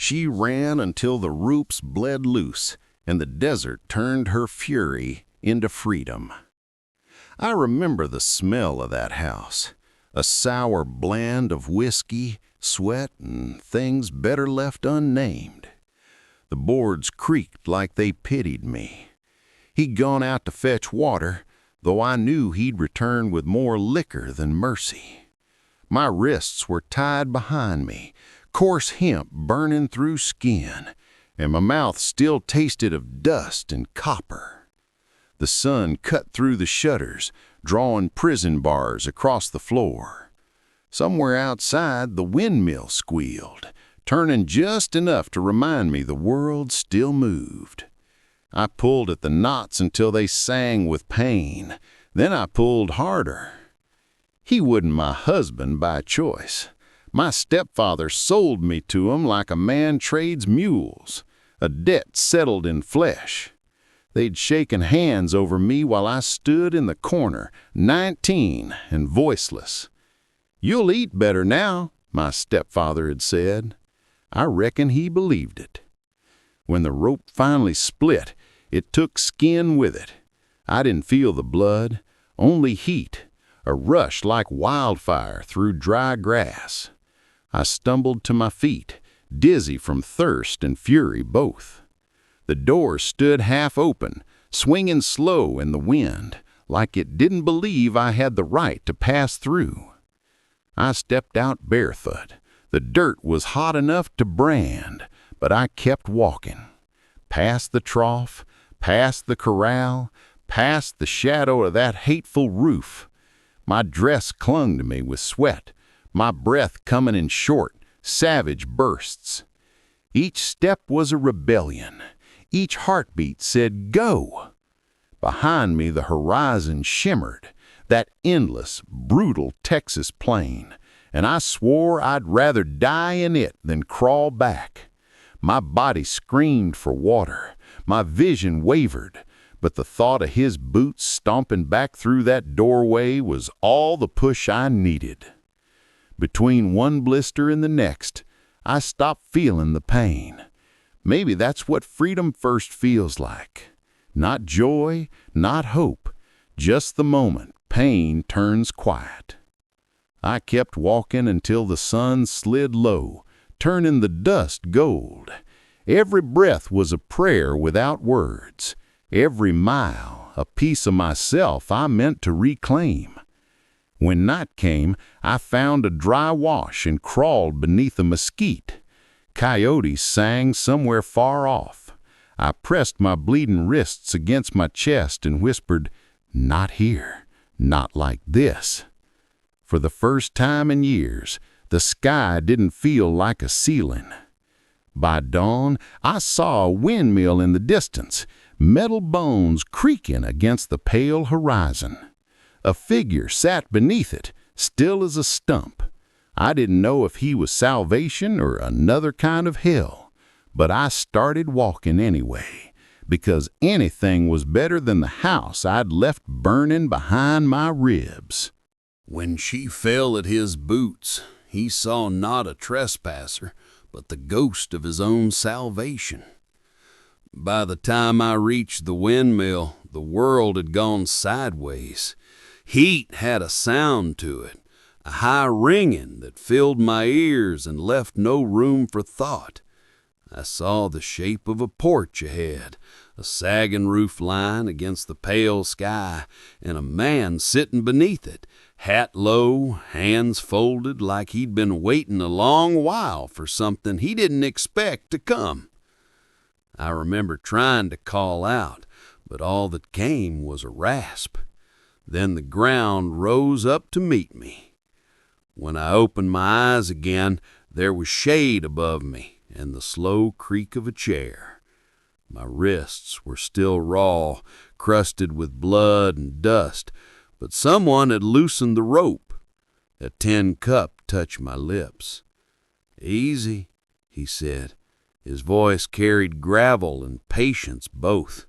She ran until the roots bled loose and the desert turned her fury into freedom. I remember the smell of that house, a sour blend of whiskey, sweat, and things better left unnamed. The boards creaked like they pitied me. He'd gone out to fetch water, though I knew he'd return with more liquor than mercy. My wrists were tied behind me, coarse hemp burning through skin, and my mouth still tasted of dust and copper. The sun cut through the shutters, drawing prison bars across the floor. Somewhere outside, the windmill squealed, turning just enough to remind me the world still moved. I pulled at the knots until they sang with pain. Then I pulled harder. He wasn't my husband by choice. My stepfather sold me to him like a man trades mules, a debt settled in flesh. They'd shaken hands over me while I stood in the corner, 19 and voiceless. "You'll eat better now," my stepfather had said. I reckon he believed it. When the rope finally split, it took skin with it. I didn't feel the blood, only heat, a rush like wildfire through dry grass. I stumbled to my feet, dizzy from thirst and fury both. The door stood half open, swinging slow in the wind, like it didn't believe I had the right to pass through. I stepped out barefoot. The dirt was hot enough to brand, but I kept walking. Past the trough, past the corral, past the shadow of that hateful roof. My dress clung to me with sweat, my breath coming in short, savage bursts. Each step was a rebellion. Each heartbeat said, "Go!" Behind me the horizon shimmered, that endless, brutal Texas plain, and I swore I'd rather die in it than crawl back. My body screamed for water. My vision wavered, but the thought of his boots stomping back through that doorway was all the push I needed. Between one blister and the next, I stopped feeling the pain. Maybe that's what freedom first feels like. Not joy, not hope, just the moment pain turns quiet. I kept walking until the sun slid low, turning the dust gold. Every breath was a prayer without words. Every mile, a piece of myself I meant to reclaim. When night came, I found a dry wash and crawled beneath a mesquite. Coyotes sang somewhere far off. I pressed my bleeding wrists against my chest and whispered, "Not here, not like this." For the first time in years, the sky didn't feel like a ceiling. By dawn, I saw a windmill in the distance, metal bones creaking against the pale horizon. A figure sat beneath it, still as a stump. I didn't know if he was salvation or another kind of hell, but I started walking anyway, because anything was better than the house I'd left burning behind my ribs. When she fell at his boots, he saw not a trespasser, but the ghost of his own salvation. By the time I reached the windmill, the world had gone sideways. Heat had a sound to it, a high ringing that filled my ears and left no room for thought. I saw the shape of a porch ahead, a sagging roof line against the pale sky, and a man sitting beneath it, hat low, hands folded like he'd been waiting a long while for something he didn't expect to come. I remember trying to call out, but all that came was a rasp. Then the ground rose up to meet me. When I opened my eyes again, there was shade above me and the slow creak of a chair. My wrists were still raw, crusted with blood and dust, but someone had loosened the rope. A tin cup touched my lips. "Easy," he said. His voice carried gravel and patience both.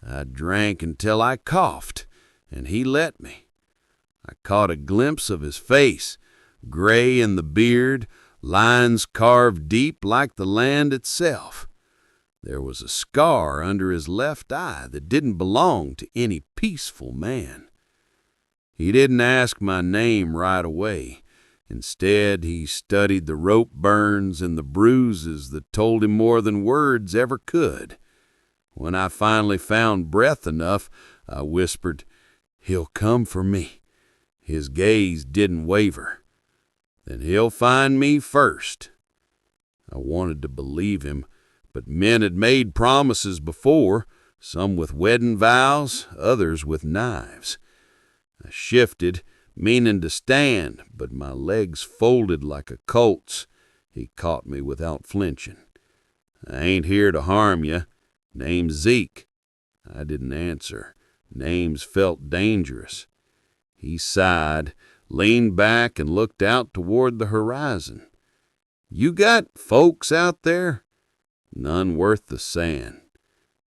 I drank until I coughed, and he let me. I caught a glimpse of his face, gray in the beard, lines carved deep like the land itself. There was a scar under his left eye that didn't belong to any peaceful man. He didn't ask my name right away. Instead, he studied the rope burns and the bruises that told him more than words ever could. When I finally found breath enough, I whispered, "He'll come for me." His gaze didn't waver. "Then he'll find me first." I wanted to believe him, but men had made promises before, some with wedding vows, others with knives. I shifted, meaning to stand, but my legs folded like a colt's. He caught me without flinching. "I ain't here to harm you. Name's Zeke." I didn't answer. Names felt dangerous. He sighed, leaned back, and looked out toward the horizon. "You got folks out there?" "None worth the sand."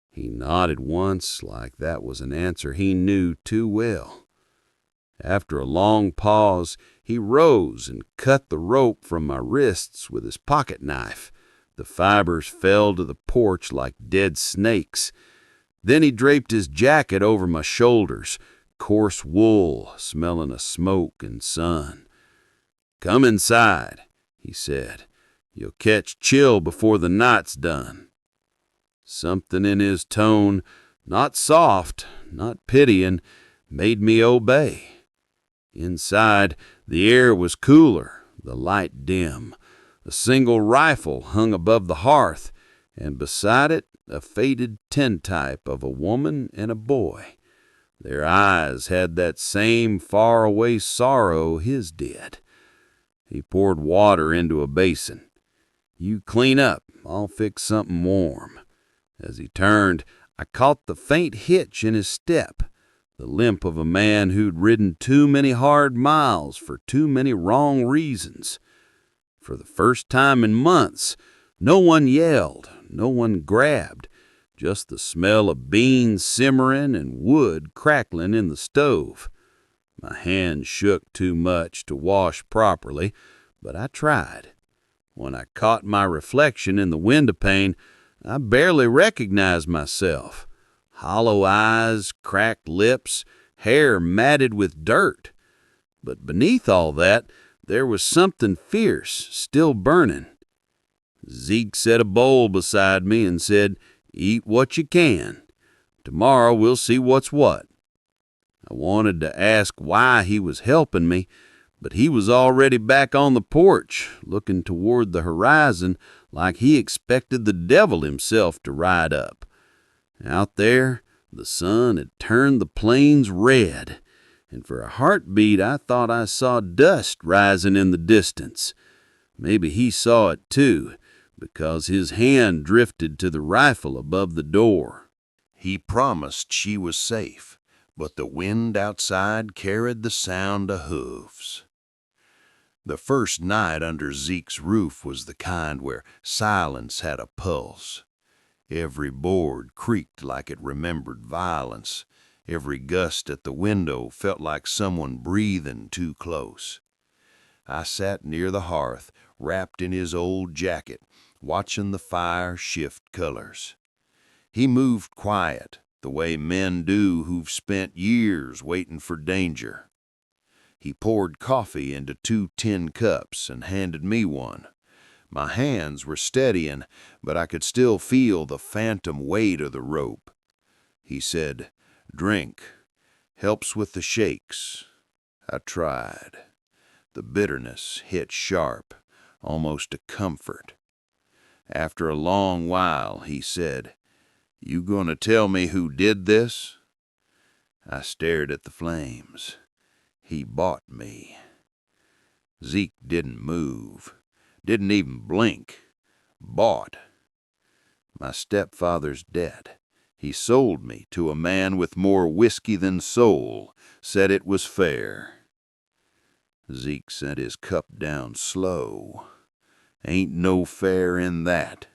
He nodded once, like that was an answer he knew too well. After a long pause, he rose and cut the rope from my wrists with his pocket knife. The fibers fell to the porch like dead snakes. Then he draped his jacket over my shoulders, coarse wool, smelling of smoke and sun. "Come inside," he said. "You'll catch chill before the night's done." Something in his tone, not soft, not pitying, made me obey. Inside, the air was cooler, the light dim. A single rifle hung above the hearth, and beside it a faded tintype of a woman and a boy. Their eyes had that same far-away sorrow his did. He poured water into a basin. "You clean up. I'll fix something warm." As he turned, I caught the faint hitch in his step, the limp of a man who'd ridden too many hard miles for too many wrong reasons. For the first time in months, no one yelled, no one grabbed, just the smell of beans simmering and wood crackling in the stove. My hands shook too much to wash properly, but I tried. When I caught my reflection in the windowpane, I barely recognized myself. Hollow eyes, cracked lips, hair matted with dirt. But beneath all that, there was something fierce, still burning. Zeke set a bowl beside me and said, "Eat what you can. Tomorrow we'll see what's what." I wanted to ask why he was helping me, but he was already back on the porch, looking toward the horizon like he expected the devil himself to ride up. Out there, the sun had turned the plains red, and for a heartbeat I thought I saw dust rising in the distance. Maybe he saw it too, because his hand drifted to the rifle above the door. He promised she was safe, but the wind outside carried the sound of hooves. The first night under Zeke's roof was the kind where silence had a pulse. Every board creaked like it remembered violence. Every gust at the window felt like someone breathing too close. I sat near the hearth, wrapped in his old jacket, watching the fire shift colors. He moved quiet, the way men do who've spent years waiting for danger. He poured coffee into 2 tin cups and handed me one. My hands were steadying, but I could still feel the phantom weight of the rope. He said, "Drink. Helps with the shakes." I tried. The bitterness hit sharp, almost a comfort. After a long while, he said, "You gonna tell me who did this?" I stared at the flames. He bought me. Zeke didn't move, didn't even blink. Bought. My stepfather's dead. He sold me to a man with more whiskey than soul, said it was fair. Zeke sent his cup down slow. "Ain't no fair in that."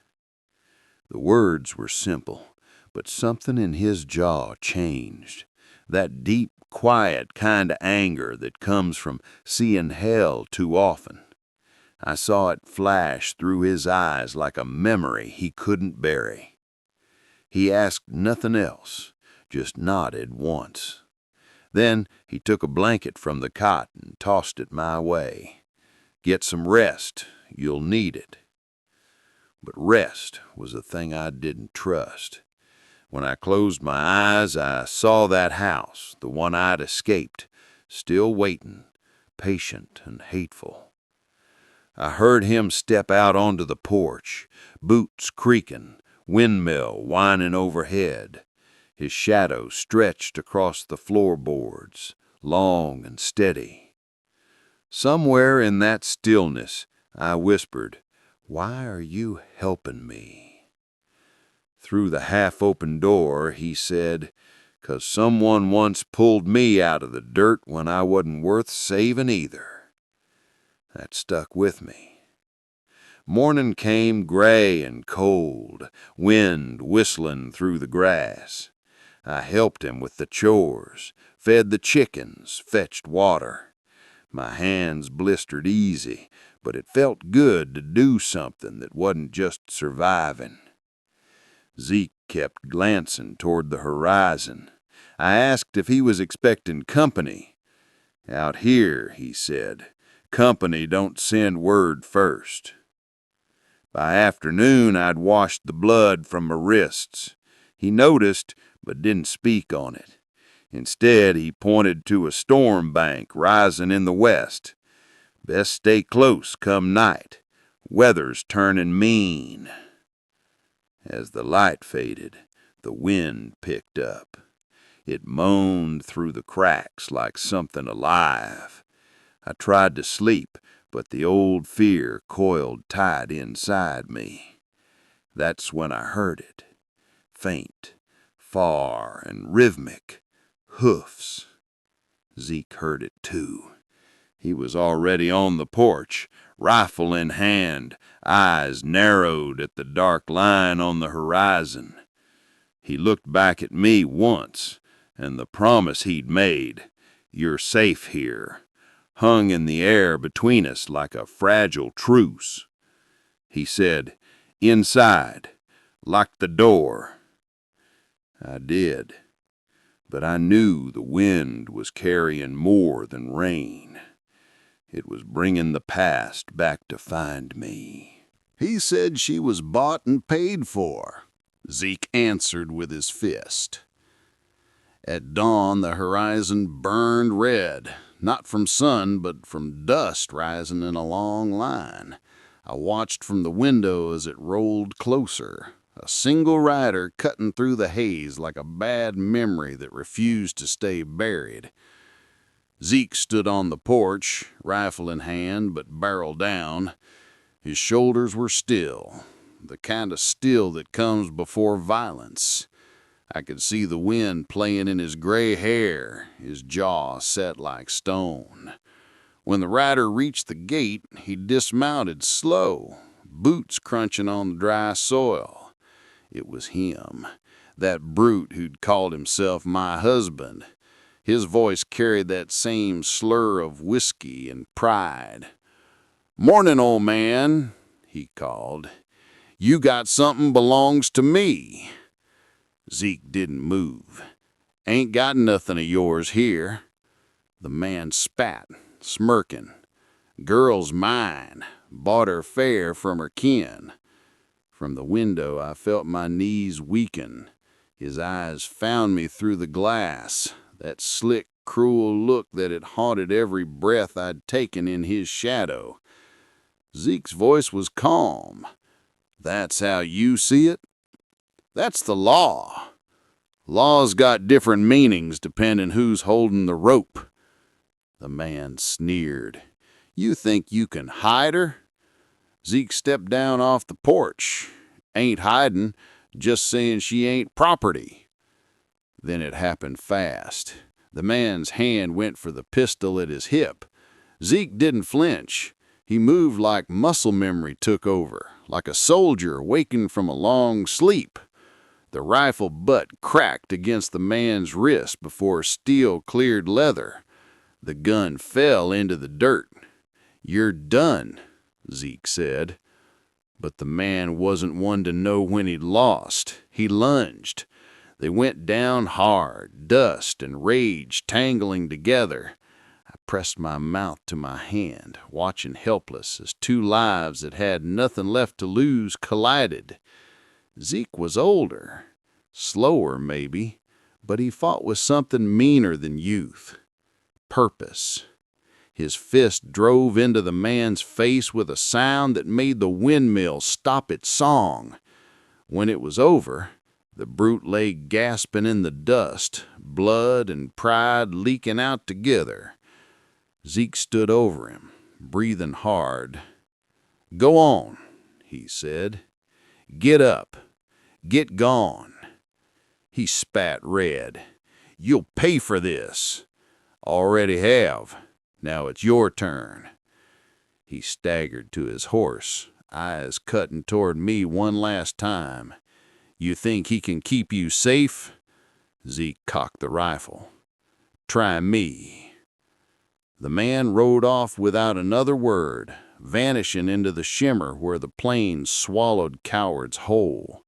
The words were simple, but something in his jaw changed. That deep, quiet kind of anger that comes from seeing hell too often. I saw it flash through his eyes like a memory he couldn't bury. He asked nothing else, just nodded once. Then he took a blanket from the cot and tossed it my way. "Get some rest, you'll need it." But rest was a thing I didn't trust. When I closed my eyes, I saw that house, the one I'd escaped, still waiting, patient and hateful. I heard him step out onto the porch, boots creaking, windmill whining overhead. His shadow stretched across the floorboards, long and steady. Somewhere in that stillness, I whispered, "Why are you helping me?" Through the half-open door, he said, "'Cause someone once pulled me out of the dirt when I wasn't worth saving either." That stuck with me. Morning came gray and cold, wind whistling through the grass. I helped him with the chores, fed the chickens, fetched water. My hands blistered easy, but it felt good to do something that wasn't just surviving. Zeke kept glancing toward the horizon. I asked if he was expecting company. "Out here," he said, "company don't send word first." By afternoon, I'd washed the blood from my wrists. He noticed, but didn't speak on it. Instead, he pointed to a storm bank rising in the west. "Best stay close come night. Weather's turning mean." As the light faded, the wind picked up. It moaned through the cracks like something alive. I tried to sleep, but the old fear coiled tight inside me. That's when I heard it. Faint, far, and rhythmic. Hoofs. Zeke heard it too. He was already on the porch, rifle in hand, eyes narrowed at the dark line on the horizon. He looked back at me once, and the promise he'd made, "You're safe here," hung in the air between us like a fragile truce. He said, "Inside. Lock the door." I did, but I knew the wind was carrying more than rain. It was bringing the past back to find me. "He said she was bought and paid for," Zeke answered with his fist. At dawn, the horizon burned red, not from sun, but from dust rising in a long line. I watched from the window as it rolled closer, a single rider cutting through the haze like a bad memory that refused to stay buried. Zeke stood on the porch, rifle in hand, but barrel down. His shoulders were still, the kind of still that comes before violence. I could see the wind playing in his gray hair, his jaw set like stone. When the rider reached the gate, he dismounted slow, boots crunching on the dry soil. It was him, that brute who'd called himself my husband. His voice carried that same slur of whiskey and pride. "Morning, old man," he called. "You got something belongs to me." Zeke didn't move. "Ain't got nothing of yours here." The man spat, smirking. "Girl's mine. Bought her fair from her kin." From the window, I felt my knees weaken. His eyes found me through the glass, that slick, cruel look that had haunted every breath I'd taken in his shadow. Zeke's voice was calm. "That's how you see it? That's the law. Law's got different meanings depending who's holding the rope." The man sneered. "You think you can hide her?" Zeke stepped down off the porch. "Ain't hiding, just saying she ain't property." Then it happened fast. The man's hand went for the pistol at his hip. Zeke didn't flinch. He moved like muscle memory took over, like a soldier waking from a long sleep. The rifle butt cracked against the man's wrist before steel cleared leather. The gun fell into the dirt. "You're done," Zeke said. But the man wasn't one to know when he'd lost. He lunged. They went down hard, dust and rage tangling together. I pressed my mouth to my hand, watching helpless as two lives that had nothing left to lose collided. Zeke was older, slower maybe, but he fought with something meaner than youth. Purpose. His fist drove into the man's face with a sound that made the windmill stop its song. When it was over, the brute lay gasping in the dust, blood and pride leaking out together. Zeke stood over him, breathing hard. "Go on," he said. "Get up. Get gone." He spat red. "You'll pay for this." "Already have. Now it's your turn." He staggered to his horse, eyes cutting toward me one last time. "You think he can keep you safe?" Zeke cocked the rifle. "Try me." The man rode off without another word, vanishing into the shimmer where the plains swallowed cowards whole.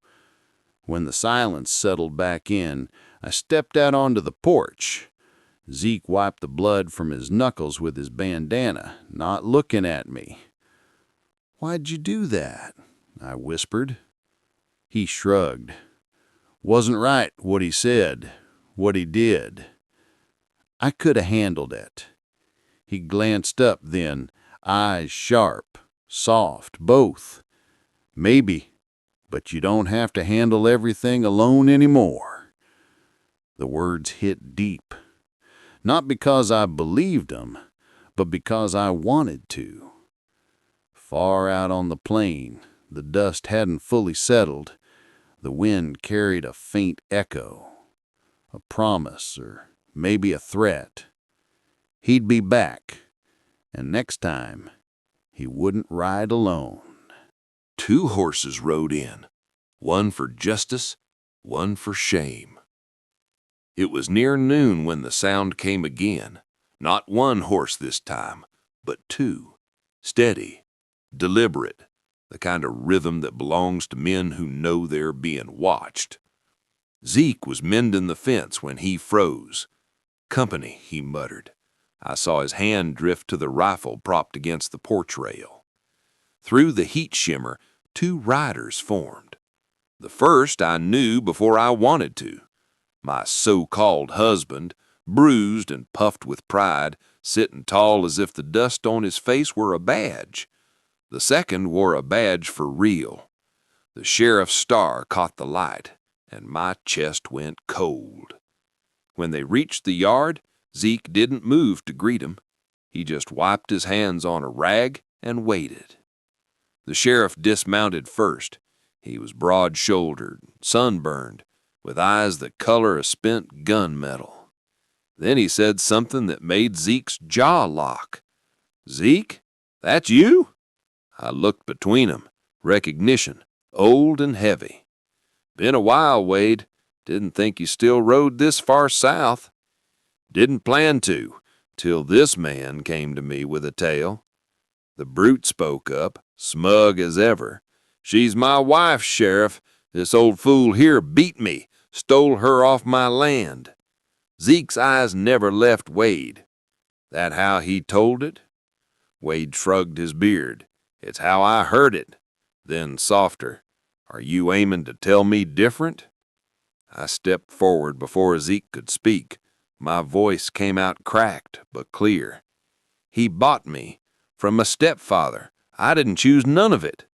When the silence settled back in, I stepped out onto the porch. Zeke wiped the blood from his knuckles with his bandana, not looking at me. "Why'd you do that?" I whispered. He shrugged. "Wasn't right what he said, what he did. I could have handled it." He glanced up then, eyes sharp, soft, both. "Maybe, but you don't have to handle everything alone anymore." The words hit deep. Not because I believed them, but because I wanted to. Far out on the plain, the dust hadn't fully settled. The wind carried a faint echo, a promise or maybe a threat. He'd be back, and next time he wouldn't ride alone. 2 horses rode in, one for justice, one for shame. It was near noon when the sound came again. Not 1 horse this time, but 2. Steady, deliberate, the kind of rhythm that belongs to men who know they're being watched. Zeke was mending the fence when he froze. "Company," he muttered. I saw his hand drift to the rifle propped against the porch rail. Through the heat shimmer, 2 riders formed. The first I knew before I wanted to. My so-called husband, bruised and puffed with pride, sitting tall as if the dust on his face were a badge. The second wore a badge for real. The sheriff's star caught the light, and my chest went cold. When they reached the yard, Zeke didn't move to greet him. He just wiped his hands on a rag and waited. The sheriff dismounted first. He was broad-shouldered, sunburned, with eyes the color of spent gunmetal. Then he said something that made Zeke's jaw lock. "Zeke, that's you?" I looked between them, recognition, old and heavy. "Been a while, Wade. Didn't think you still rode this far south." "Didn't plan to, till this man came to me with a tale." The brute spoke up, smug as ever. "She's my wife, Sheriff. This old fool here beat me, stole her off my land." Zeke's eyes never left Wade. "That how he told it?" Wade shrugged his beard. "It's how I heard it." Then softer, "Are you aiming to tell me different?" I stepped forward before Zeke could speak. My voice came out cracked but clear. "He bought me from my stepfather. I didn't choose none of it."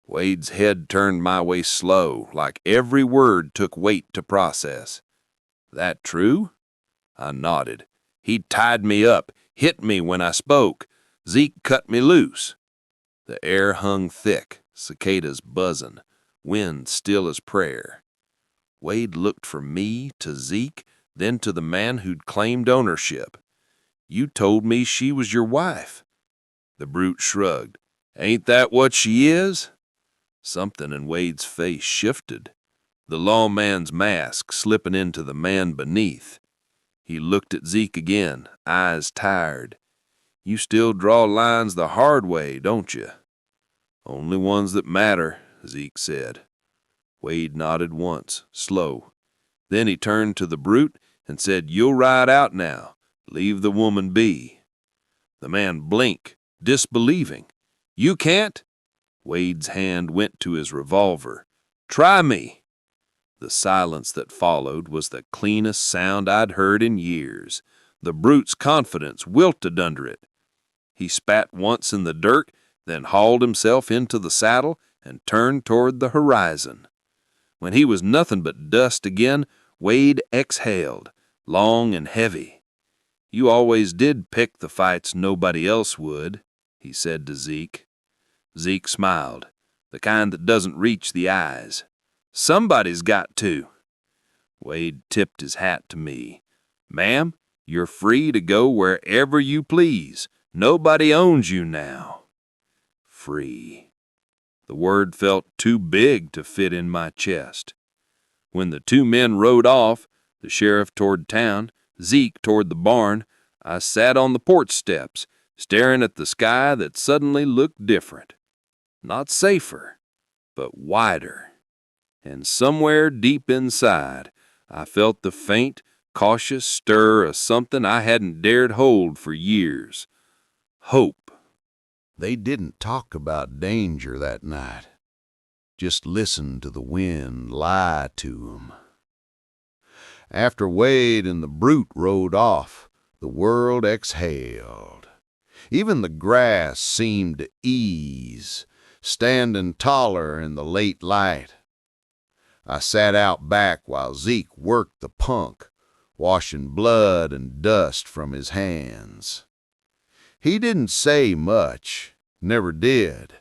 Wade's head turned my way slow, like every word took weight to process. "That true?" I nodded. "He tied me up, hit me when I spoke. Zeke cut me loose." The air hung thick, cicadas buzzing, wind still as prayer. Wade looked from me to Zeke, then to the man who'd claimed ownership. "You told me she was your wife." The brute shrugged. "Ain't that what she is?" Something in Wade's face shifted, the lawman's mask slipping into the man beneath. He looked at Zeke again, eyes tired. "You still draw lines the hard way, don't you?" Only ones that matter, Zeke said. Wade nodded once, slow. Then he turned to the brute and said, "You'll ride out now. Leave the woman be." The man blinked, disbelieving. "You can't?" Wade's hand went to his revolver. "Try me." The silence that followed was the cleanest sound I'd heard in years. The brute's confidence wilted under it. He spat once in the dirt, then hauled himself into the saddle and turned toward the horizon. When he was nothing but dust again, Wade exhaled, long and heavy. "You always did pick the fights nobody else would," he said to Zeke. Zeke smiled, the kind that doesn't reach the eyes. "Somebody's got to." Wade tipped his hat to me. "Ma'am, you're free to go wherever you please. Nobody owns you now." Free. The word felt too big to fit in my chest. When the two men rode off, the sheriff toward town, Zeke toward the barn, I sat on the porch steps, staring at the sky that suddenly looked different. Not safer, but wider. And somewhere deep inside, I felt the faint, cautious stir of something I hadn't dared hold for years. Hope. They didn't talk about danger that night. Just listened to the wind lie to 'em. After Wade and the brute rode off, the world exhaled. Even the grass seemed to ease, standing taller in the late light. I sat out back while Zeke worked the punk, washing blood and dust from his hands. He didn't say much, never did,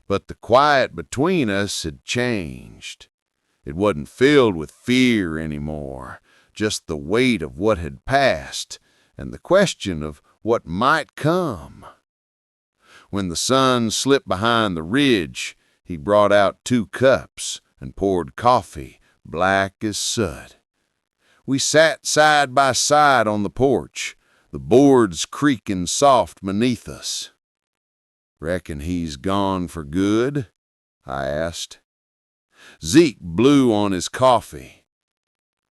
but the quiet between us had changed. It wasn't filled with fear anymore, just the weight of what had passed and the question of what might come. When the sun slipped behind the ridge, he brought out 2 cups and poured coffee, black as soot. We sat side by side on the porch, the boards creaking soft beneath us. "Reckon he's gone for good?" I asked. Zeke blew on his coffee.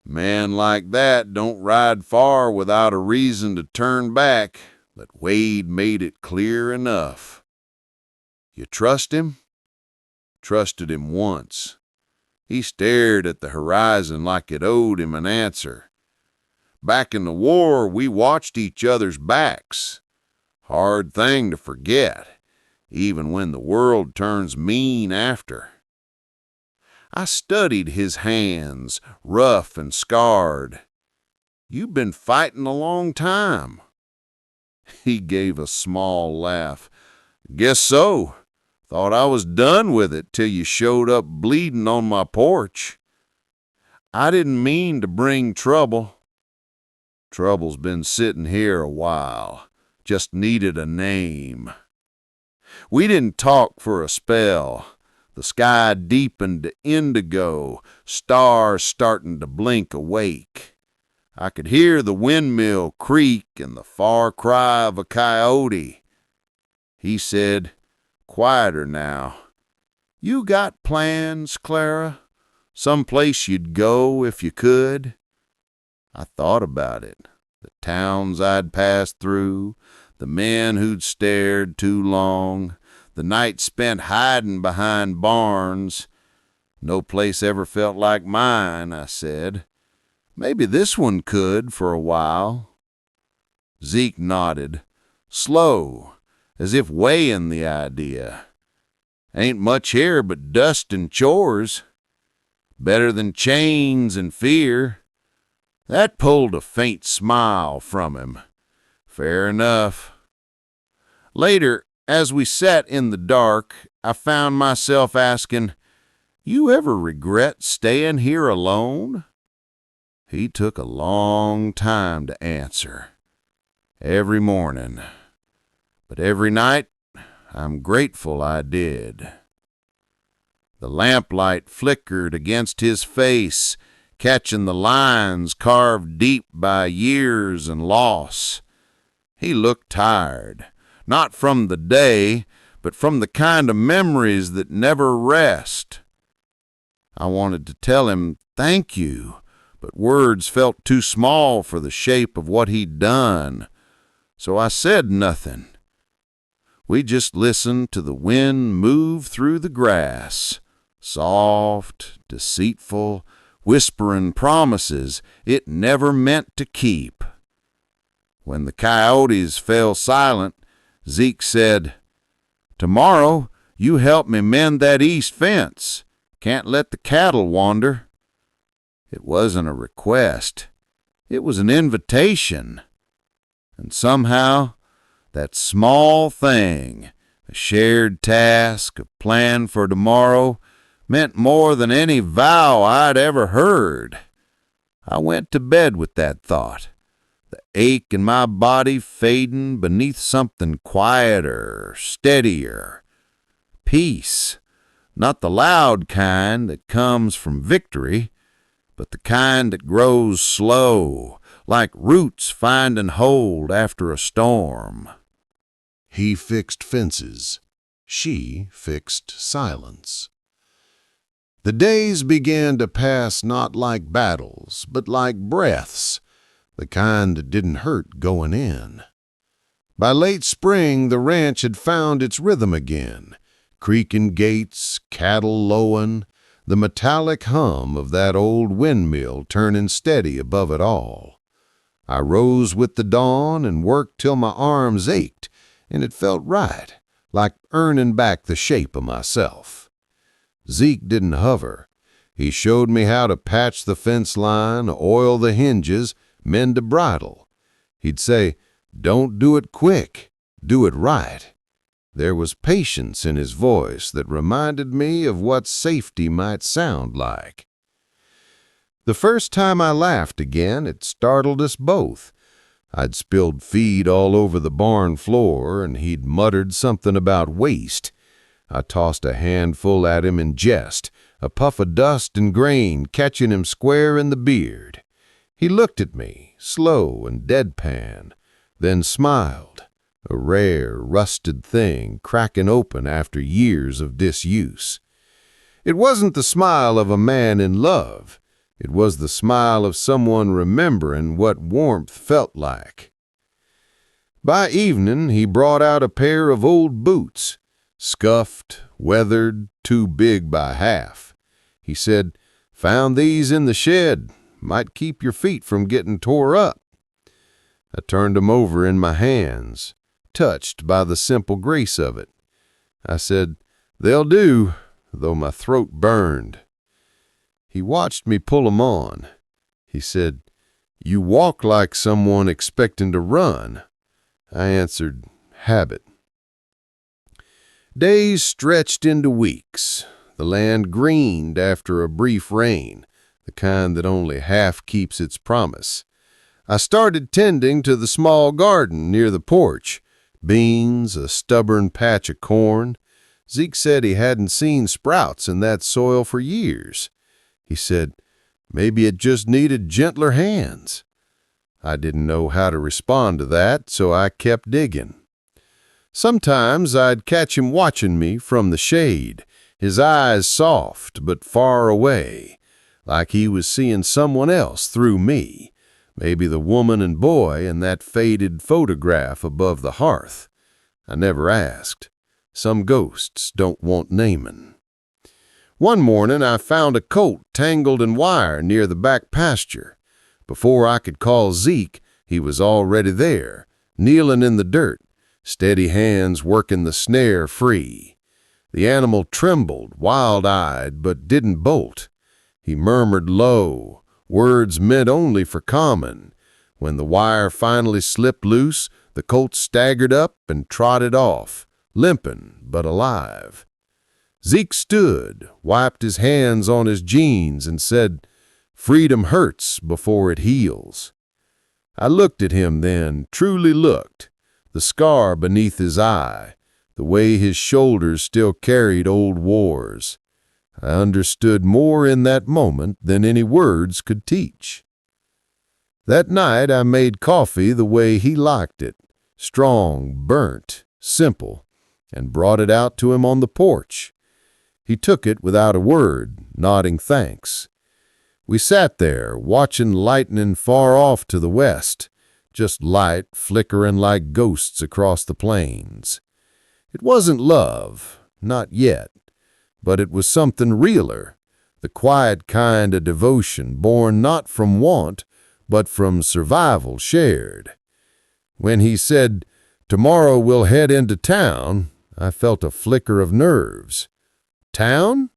"Man like that don't ride far without a reason to turn back, but Wade made it clear enough." "You trust him?" "Trusted him once." He stared at the horizon like it owed him an answer. "Back in the war, we watched each other's backs. Hard thing to forget, even when the world turns mean after." I studied his hands, rough and scarred. "You've been fighting a long time." He gave a small laugh. "Guess so. Thought I was done with it till you showed up bleeding on my porch. I didn't mean to bring trouble." "Trouble's been sitting here a while. Just needed a name." We didn't talk for a spell. The sky deepened to indigo, stars starting to blink awake. I could hear the windmill creak and the far cry of a coyote. He said, quieter now, "You got plans, Clara? Some place you'd go if you could?" I thought about it. The towns I'd passed through, the men who'd stared too long, the nights spent hiding behind barns. "No place ever felt like mine," I said. "Maybe this one could for a while." Zeke nodded, slow, as if weighing the idea. "Ain't much here but dust and chores. Better than chains and fear." That pulled a faint smile from him. Fair enough. Later, as we sat in the dark, I found myself asking, "You ever regret staying here alone?" He took a long time to answer. "Every morning. But every night, I'm grateful I did." The lamplight flickered against his face, catching the lines carved deep by years and loss. He looked tired, not from the day, but from the kind of memories that never rest. I wanted to tell him thank you, but words felt too small for the shape of what he'd done, so I said nothing. We just listened to the wind move through the grass, soft, deceitful, whispering promises it never meant to keep. When the coyotes fell silent, Zeke said, "Tomorrow you help me mend that east fence. Can't let the cattle wander." It wasn't a request. It was an invitation. And somehow, that small thing, a shared task, a plan for tomorrow, meant more than any vow I'd ever heard. I went to bed with that thought, the ache in my body fading beneath something quieter, steadier. Peace, not the loud kind that comes from victory, but the kind that grows slow, like roots finding hold after a storm. He fixed fences. She fixed silence. The days began to pass not like battles, but like breaths, the kind that didn't hurt going in. By late spring, the ranch had found its rhythm again, creaking gates, cattle lowing, the metallic hum of that old windmill turning steady above it all. I rose with the dawn and worked till my arms ached, and it felt right, like earning back the shape of myself. Zeke didn't hover. He showed me how to patch the fence line, oil the hinges, mend a bridle. He'd say, "Don't do it quick, do it right." There was patience in his voice that reminded me of what safety might sound like. The first time I laughed again, it startled us both. I'd spilled feed all over the barn floor, and he'd muttered something about waste. I tossed a handful at him in jest, a puff of dust and grain catching him square in the beard. He looked at me, slow and deadpan, then smiled, a rare, rusted thing cracking open after years of disuse. It wasn't the smile of a man in love. It was the smile of someone remembering what warmth felt like. By evening, he brought out a pair of old boots, scuffed, weathered, too big by half. He said, "Found these in the shed. Might keep your feet from getting tore up." I turned them over in my hands, touched by the simple grace of it. I said, "They'll do," though my throat burned. He watched me pull 'em on. He said, "You walk like someone expecting to run." I answered, "Habit." Days stretched into weeks. The land greened after a brief rain, the kind that only half keeps its promise. I started tending to the small garden near the porch. Beans, a stubborn patch of corn. Zeke said he hadn't seen sprouts in that soil for years. He said, maybe it just needed gentler hands. I didn't know how to respond to that, so I kept digging. Sometimes I'd catch him watching me from the shade, his eyes soft but far away, like he was seeing someone else through me, maybe the woman and boy in that faded photograph above the hearth. I never asked. Some ghosts don't want naming. One morning I found a colt tangled in wire near the back pasture. Before I could call Zeke, he was already there, kneeling in the dirt, steady hands working the snare free. The animal trembled, wild-eyed, but didn't bolt. He murmured low, words meant only for common. When the wire finally slipped loose, the colt staggered up and trotted off, limping but alive. Zeke stood, wiped his hands on his jeans, and said, "Freedom hurts before it heals." I looked at him then, truly looked, the scar beneath his eye, the way his shoulders still carried old wars. I understood more in that moment than any words could teach. That night I made coffee the way he liked it, strong, burnt, simple. and brought it out to him on the porch. He took it without a word, nodding thanks. We sat there, watching lightning far off to the west, just light flickering like ghosts across the plains. It wasn't love, not yet, but it was something realer, the quiet kind of devotion born not from want, but from survival shared. When he said, "Tomorrow we'll head into town," I felt a flicker of nerves. "Town?"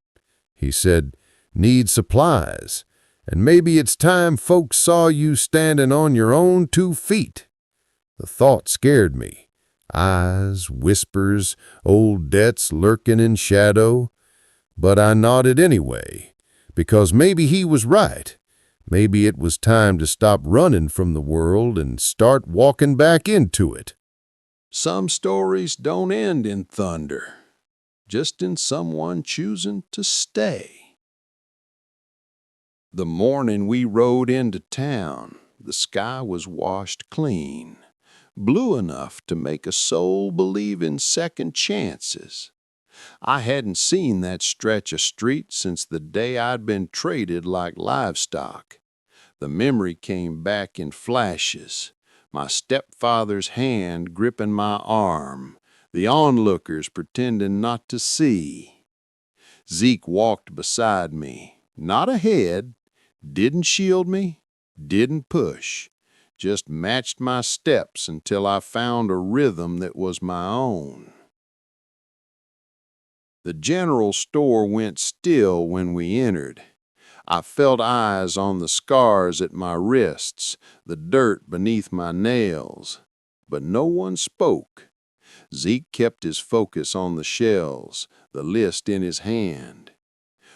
He said, "Need supplies, and maybe it's time folks saw you standing on your own 2 feet." The thought scared me. Eyes, whispers, old debts lurking in shadow. But I nodded anyway, because maybe he was right. Maybe it was time to stop running from the world and start walking back into it. Some stories don't end in thunder, just in someone choosing to stay. The morning we rode into town, the sky was washed clean, blue enough to make a soul believe in second chances. I hadn't seen that stretch of street since the day I'd been traded like livestock. The memory came back in flashes, my stepfather's hand gripping my arm, the onlookers pretending not to see. Zeke walked beside me, not ahead, didn't shield me, didn't push, just matched my steps until I found a rhythm that was my own. The general store went still when we entered. I felt eyes on the scars at my wrists, the dirt beneath my nails. But no one spoke. Zeke kept his focus on the shelves, the list in his hand.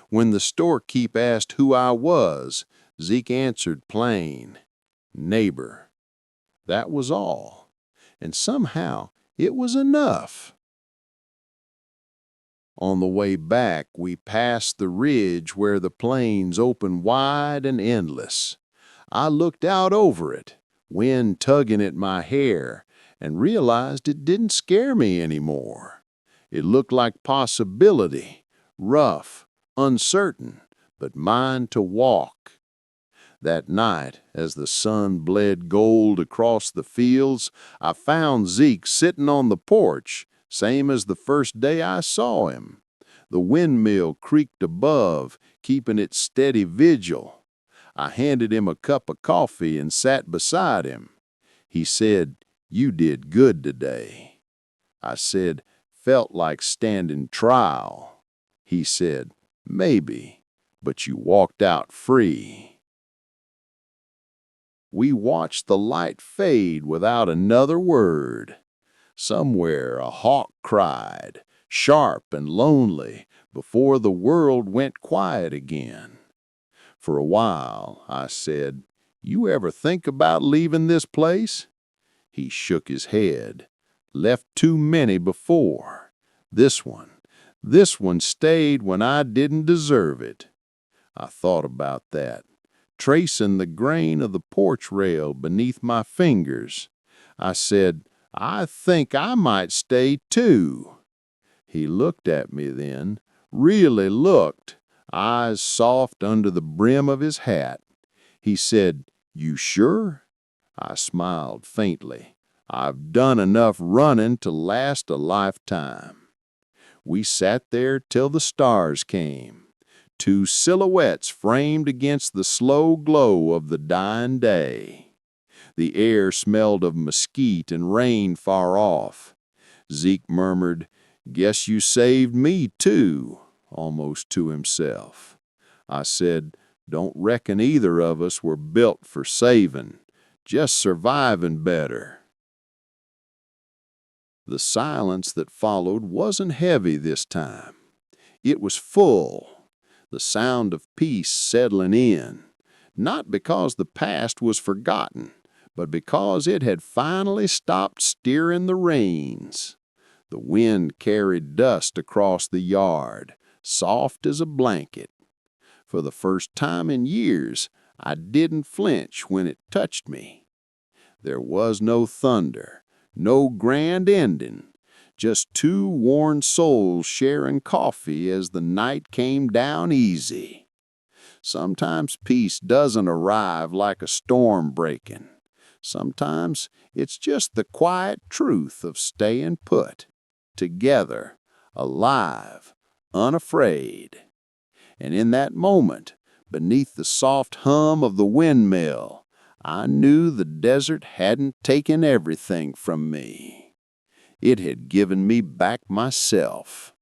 When the storekeep asked who I was, Zeke answered plain, "Neighbor." That was all. And somehow it was enough. On the way back, we passed the ridge where the plains open wide and endless. I looked out over it, wind tugging at my hair, and realized it didn't scare me anymore. It looked like possibility, rough, uncertain, but mine to walk. That night, as the sun bled gold across the fields, I found Zeke sitting on the porch, same as the first day I saw him. The windmill creaked above, keeping its steady vigil. I handed him a cup of coffee and sat beside him. He said, "You did good today." I said, "Felt like standing trial." He said, "Maybe, but you walked out free." We watched the light fade without another word. Somewhere a hawk cried, sharp and lonely, before the world went quiet again. For a while, I said, "You ever think about leaving this place?" He shook his head. "Left too many before. This one stayed when I didn't deserve it." I thought about that, tracing the grain of the porch rail beneath my fingers. I said, "I think I might stay too." He looked at me then, really looked, eyes soft under the brim of his hat. He said, "You sure?" I smiled faintly. "I've done enough running to last a lifetime." We sat there till the stars came, 2 silhouettes framed against the slow glow of the dying day. The air smelled of mesquite and rain far off. Zeke murmured, "Guess you saved me too," almost to himself. I said, "Don't reckon either of us were built for saving, just surviving better." The silence that followed wasn't heavy this time. It was full, the sound of peace settling in, not because the past was forgotten, but because it had finally stopped steering the reins. The wind carried dust across the yard, soft as a blanket. For the first time in years, I didn't flinch when it touched me. There was no thunder, no grand ending, just two worn souls sharing coffee as the night came down easy. Sometimes peace doesn't arrive like a storm breaking. Sometimes it's just the quiet truth of staying put, together, alive, unafraid. And in that moment, beneath the soft hum of the windmill, I knew the desert hadn't taken everything from me. It had given me back myself.